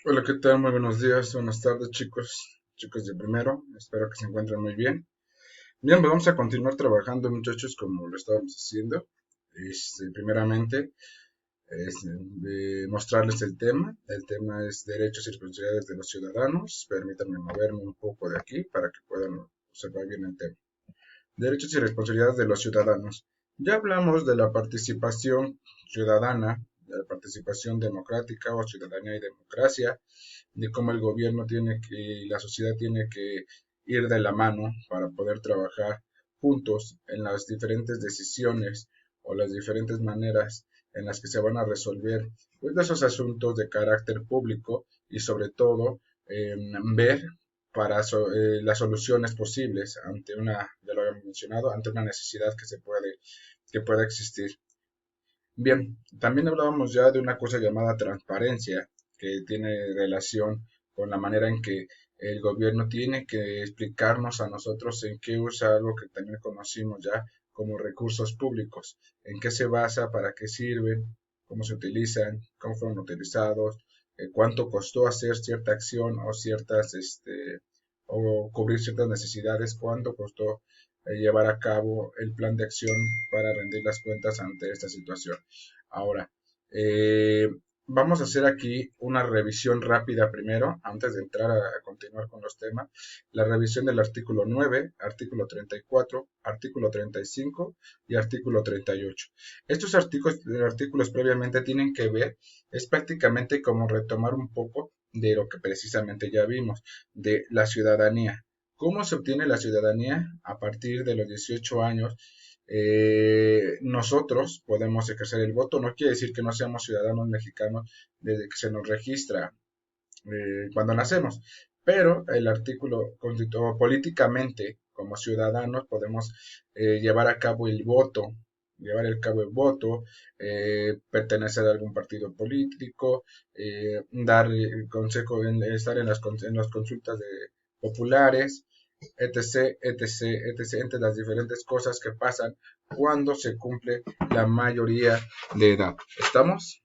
Hola, ¿qué tal? Muy buenos días, buenas tardes, chicos de primero. Espero que se encuentren muy bien. Bien, pues vamos a continuar trabajando, muchachos, como lo estábamos haciendo. Primeramente, mostrarles el tema. El tema es derechos y responsabilidades de los ciudadanos. Permítanme moverme un poco de aquí para que puedan observar bien el tema. Derechos y responsabilidades de los ciudadanos. Ya hablamos de la participación ciudadana, de la participación democrática o ciudadanía y democracia, de cómo el gobierno tiene que, y la sociedad tiene que ir de la mano para poder trabajar juntos en las diferentes decisiones o las diferentes maneras en las que se van a resolver pues, esos asuntos de carácter público y sobre todo ver para las soluciones posibles ante una, ya lo habíamos mencionado, ante una necesidad que pueda existir. Bien, también hablábamos ya de una cosa llamada transparencia, que tiene relación con la manera en que el gobierno tiene que explicarnos a nosotros en qué usa algo que también conocimos ya como recursos públicos, en qué se basa, para qué sirven, cómo se utilizan, cómo fueron utilizados, cuánto costó hacer cierta acción o o cubrir ciertas necesidades, cuánto costó llevar a cabo el plan de acción para rendir las cuentas ante esta situación. Ahora, eh, vamos a hacer aquí una revisión rápida primero, antes de entrar a continuar con los temas. La revisión del artículo 9, artículo 34, artículo 35 y artículo 38. Estos artículos previamente tienen que ver, es prácticamente como retomar un poco de lo que precisamente ya vimos, de la ciudadanía. ¿Cómo se obtiene la ciudadanía? A partir de los 18 años nosotros podemos ejercer el voto. No quiere decir que no seamos ciudadanos mexicanos desde que se nos registra cuando nacemos, pero el artículo políticamente como ciudadanos podemos llevar a cabo el voto, pertenecer a algún partido político, dar consejo, estar en las consultas populares, etc, etc, etc, entre las diferentes cosas que pasan cuando se cumple la mayoría de edad. ¿Estamos?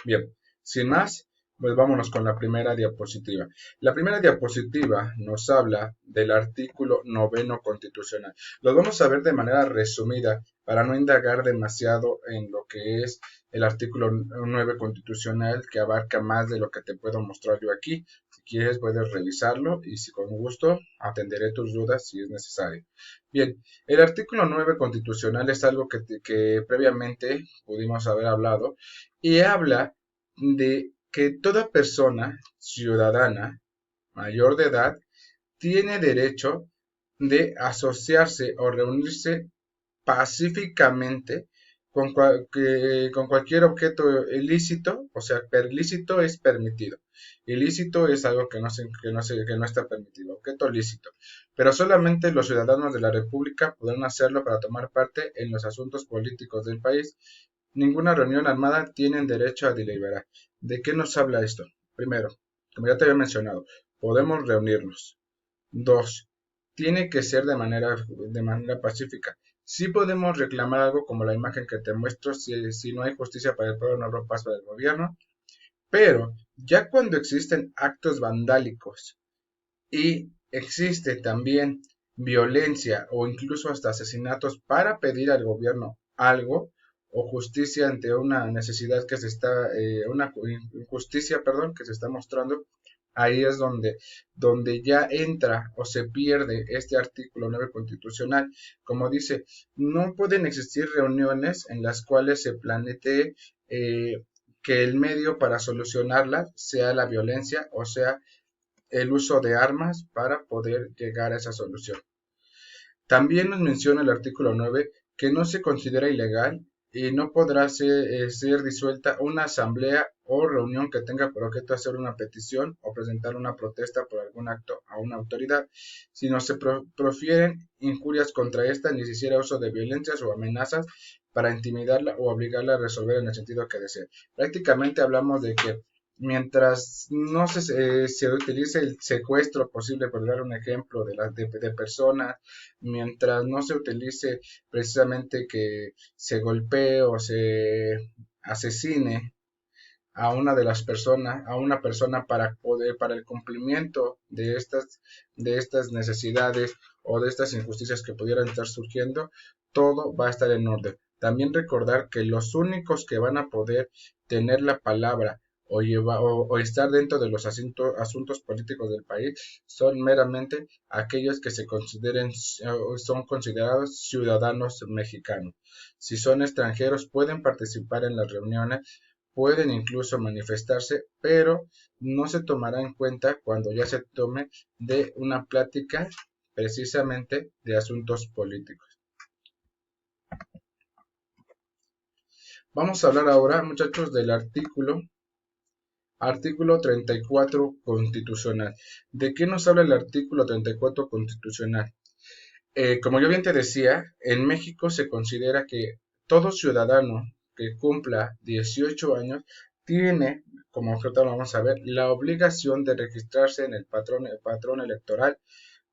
Bien, sin más, pues vámonos con la primera diapositiva. La primera diapositiva nos habla del artículo noveno constitucional. Lo vamos a ver de manera resumida para no indagar demasiado en lo que es el artículo 9 constitucional, que abarca más de lo que te puedo mostrar yo aquí. Si quieres puedes revisarlo y si con gusto atenderé tus dudas si es necesario. Bien, el artículo 9 constitucional es algo que previamente pudimos haber hablado y habla de que toda persona ciudadana mayor de edad tiene derecho de asociarse o reunirse pacíficamente con cualquier objeto ilícito, o sea, lícito es permitido, ilícito es algo que no está permitido, objeto lícito, pero solamente los ciudadanos de la República podrán hacerlo para tomar parte en los asuntos políticos del país. Ninguna reunión armada tienen derecho a deliberar. ¿De qué nos habla esto? Primero, como ya te había mencionado, podemos reunirnos. Dos, tiene que ser de manera pacífica. Sí podemos reclamar algo como la imagen que te muestro, si no hay justicia para el pueblo, no habrá paz para el gobierno, pero ya cuando existen actos vandálicos y existe también violencia o incluso hasta asesinatos para pedir al gobierno algo o justicia ante una necesidad que se está, una injusticia, perdón, que se está mostrando, ahí es donde ya entra o se pierde este artículo 9 constitucional. Como dice, no pueden existir reuniones en las cuales se planee que el medio para solucionarla sea la violencia o sea el uso de armas para poder llegar a esa solución. También nos menciona el artículo 9 que no se considera ilegal y no podrá ser disuelta una asamblea o reunión que tenga por objeto hacer una petición o presentar una protesta por algún acto a una autoridad, si no se profieren injurias contra esta ni se hiciera uso de violencias o amenazas para intimidarla o obligarla a resolver en el sentido que desee. Prácticamente hablamos de que mientras no se utilice el secuestro posible, por dar un ejemplo, de personas, mientras no se utilice precisamente que se golpee o se asesine a una persona para el cumplimiento de estas necesidades o de estas injusticias que pudieran estar surgiendo, todo va a estar en orden. También recordar que los únicos que van a poder tener la palabra o estar dentro de los asuntos políticos del país son meramente aquellos que son considerados ciudadanos mexicanos. Si son extranjeros, pueden participar en las reuniones, pueden incluso manifestarse, pero no se tomará en cuenta cuando ya se tome de una plática precisamente de asuntos políticos. Vamos a hablar ahora, muchachos, del artículo 34 constitucional. ¿De qué nos habla el artículo 34 constitucional? Como yo bien te decía, en México se considera que todo ciudadano que cumpla 18 años tiene, como ahorita vamos a ver, la obligación de registrarse en el patrón electoral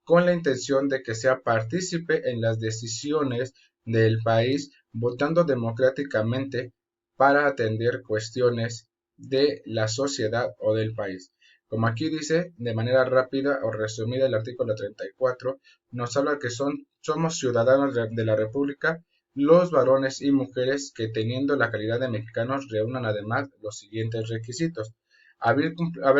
con la intención de que sea partícipe en las decisiones del país, votando democráticamente para atender cuestiones de la sociedad o del país. Como aquí dice, de manera rápida o resumida, el artículo 34 nos habla que somos ciudadanos de la República los varones y mujeres que teniendo la calidad de mexicanos reúnan además los siguientes requisitos: haber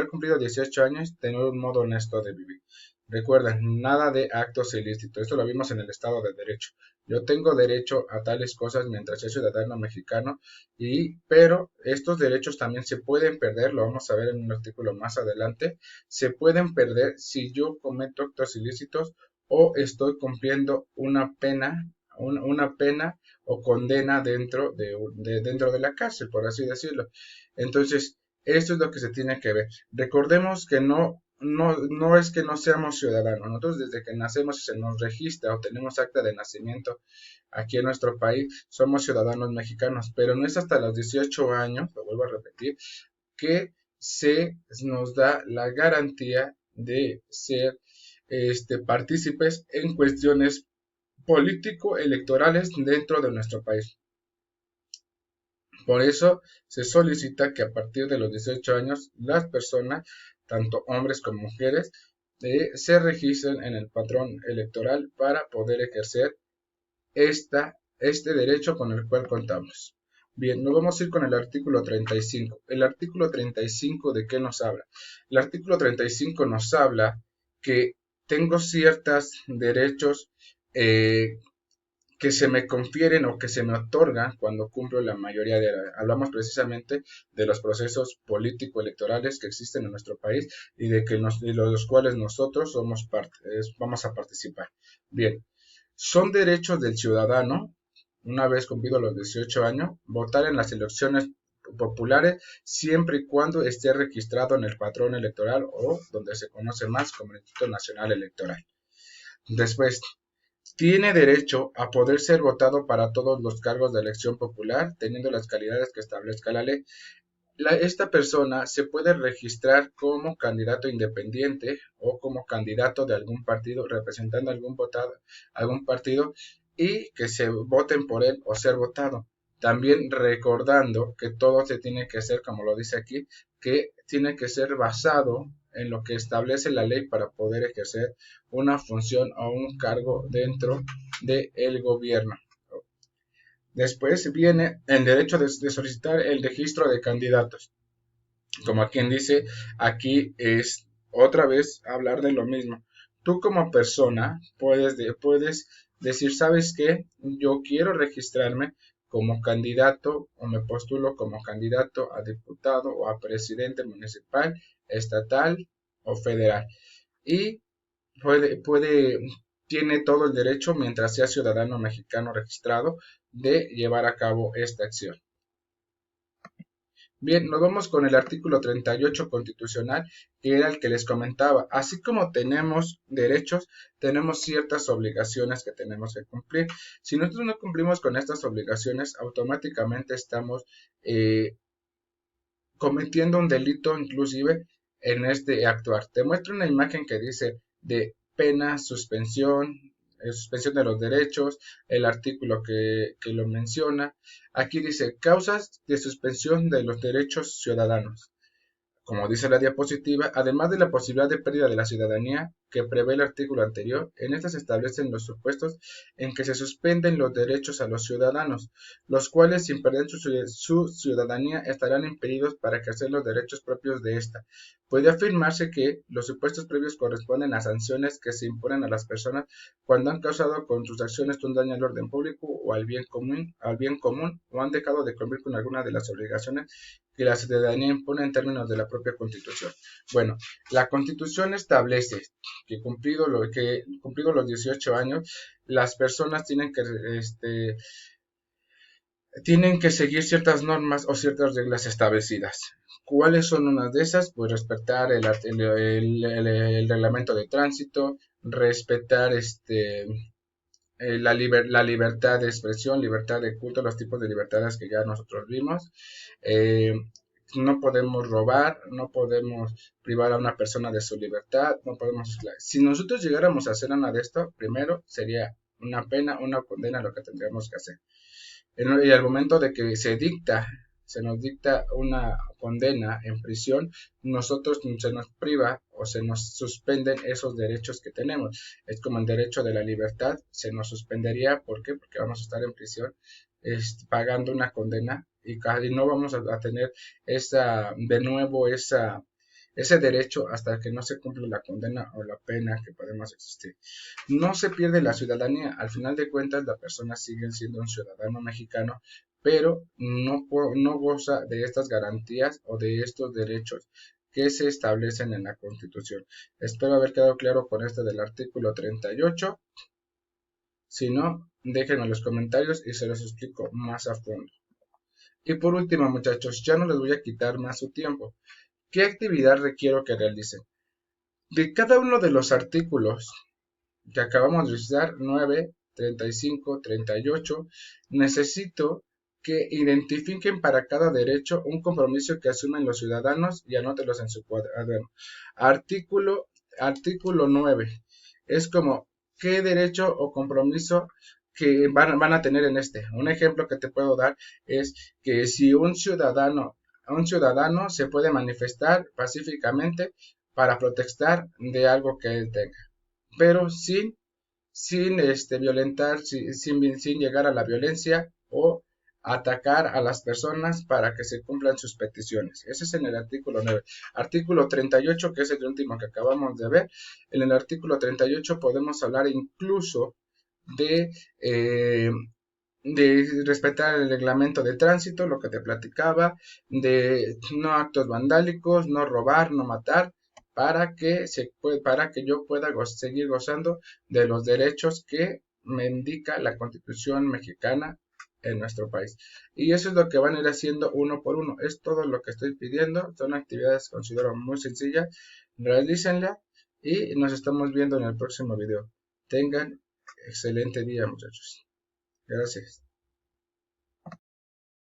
cumplido 18 años, tener un modo honesto de vivir. Recuerda, nada de actos ilícitos. Esto lo vimos en el Estado de Derecho. Yo tengo derecho a tales cosas mientras soy ciudadano mexicano, pero estos derechos también se pueden perder, lo vamos a ver en un artículo más adelante, se pueden perder si yo cometo actos ilícitos o estoy cumpliendo una pena o condena dentro de la cárcel, por así decirlo. Entonces, esto es lo que se tiene que ver. Recordemos que no es que no seamos ciudadanos. Nosotros desde que nacemos y se nos registra o tenemos acta de nacimiento aquí en nuestro país, somos ciudadanos mexicanos, pero no es hasta los 18 años, lo vuelvo a repetir, que se nos da la garantía de ser partícipes en cuestiones político-electorales dentro de nuestro país. Por eso se solicita que a partir de los 18 años las personas, tanto hombres como mujeres, se registren en el patrón electoral para poder ejercer este derecho con el cual contamos. Bien, nos vamos a ir con el artículo 35. El artículo 35, ¿de qué nos habla? El artículo 35 nos habla que tengo ciertos derechos que se me confieren o que se me otorgan cuando cumplo la mayoría de edad. Hablamos precisamente de los procesos político-electorales que existen en nuestro país y de los cuales nosotros vamos a participar. Bien, son derechos del ciudadano, una vez cumplidos los 18 años, votar en las elecciones populares siempre y cuando esté registrado en el patrón electoral o donde se conoce más como el Instituto Nacional Electoral. Después, tiene derecho a poder ser votado para todos los cargos de elección popular, teniendo las calidades que establezca la ley. Esta persona se puede registrar como candidato independiente o como candidato de algún partido, representando algún partido, y que se voten por él o ser votado. También recordando que todo se tiene que hacer, como lo dice aquí, que tiene que ser basado en lo que establece la ley para poder ejercer una función o un cargo dentro del gobierno. Después viene el derecho de solicitar el registro de candidatos. Como quien dice, aquí es otra vez hablar de lo mismo. Tú como persona puedes decir, ¿sabes qué? Yo quiero registrarme como candidato o me postulo como candidato a diputado o a presidente municipal, estatal o federal. Y tiene todo el derecho, mientras sea ciudadano mexicano registrado, de llevar a cabo esta acción. Bien, nos vamos con el artículo 38 constitucional, que era el que les comentaba. Así como tenemos derechos, tenemos ciertas obligaciones que tenemos que cumplir. Si nosotros no cumplimos con estas obligaciones, automáticamente estamos cometiendo un delito inclusive en este actuar. Te muestro una imagen que dice de pena, suspensión, suspensión de los derechos, el artículo que lo menciona. Aquí dice causas de suspensión de los derechos ciudadanos. Como dice la diapositiva, además de la posibilidad de pérdida de la ciudadanía que prevé el artículo anterior, en esta se establecen los supuestos en que se suspenden los derechos a los ciudadanos, los cuales sin perder su ciudadanía estarán impedidos para ejercer los derechos propios de ésta. Puede afirmarse que los supuestos previos corresponden a sanciones que se imponen a las personas cuando han causado con sus acciones un daño al orden público o al bien común o han dejado de cumplir con alguna de las obligaciones que la ciudadanía impone en términos de la propia Constitución. Bueno, la Constitución establece que cumplido los 18 años, las personas tienen que seguir ciertas normas o ciertas reglas establecidas. ¿Cuáles son unas de esas? Pues respetar el reglamento de tránsito, respetar la libertad de expresión, libertad de culto, los tipos de libertades que ya nosotros vimos. Eh, no podemos robar, no podemos privar a una persona de su libertad, no podemos... Si nosotros llegáramos a hacer una de esto, primero sería una pena, una condena lo que tendríamos que hacer. Y al momento de que se nos dicta una condena en prisión, nosotros se nos priva o se nos suspenden esos derechos que tenemos. Es como el derecho de la libertad, se nos suspendería. ¿Por qué? Porque vamos a estar en prisión pagando una condena y no vamos a tener de nuevo ese derecho hasta que no se cumple la condena o la pena que podemos existir. No se pierde la ciudadanía, al final de cuentas la persona sigue siendo un ciudadano mexicano, pero no goza de estas garantías o de estos derechos que se establecen en la Constitución. Espero haber quedado claro con este del artículo 38. Si no, déjenme en los comentarios y se los explico más a fondo. Y por último, muchachos, ya no les voy a quitar más su tiempo. ¿Qué actividad requiero que realicen? De cada uno de los artículos que acabamos de visitar, 9, 35, 38, necesito que identifiquen para cada derecho un compromiso que asumen los ciudadanos y anótelos en su cuaderno. Artículo 9. Es como qué derecho o compromiso que van a tener en este. Un ejemplo que te puedo dar es que si un ciudadano se puede manifestar pacíficamente para protestar de algo que él tenga, pero sin violentar, sin llegar a la violencia o atacar a las personas para que se cumplan sus peticiones. Ese es en el artículo 9. Artículo 38, que es el último que acabamos de ver. En el artículo 38 podemos hablar incluso de respetar el reglamento de tránsito, lo que te platicaba, de no actos vandálicos, no robar, no matar, para que yo pueda seguir gozando de los derechos que me indica la Constitución mexicana en nuestro país. Y eso es lo que van a ir haciendo uno por uno. Es todo lo que estoy pidiendo. Son actividades que considero muy sencillas. Realícenla y nos estamos viendo en el próximo video. Tengan excelente día, muchachos. Gracias.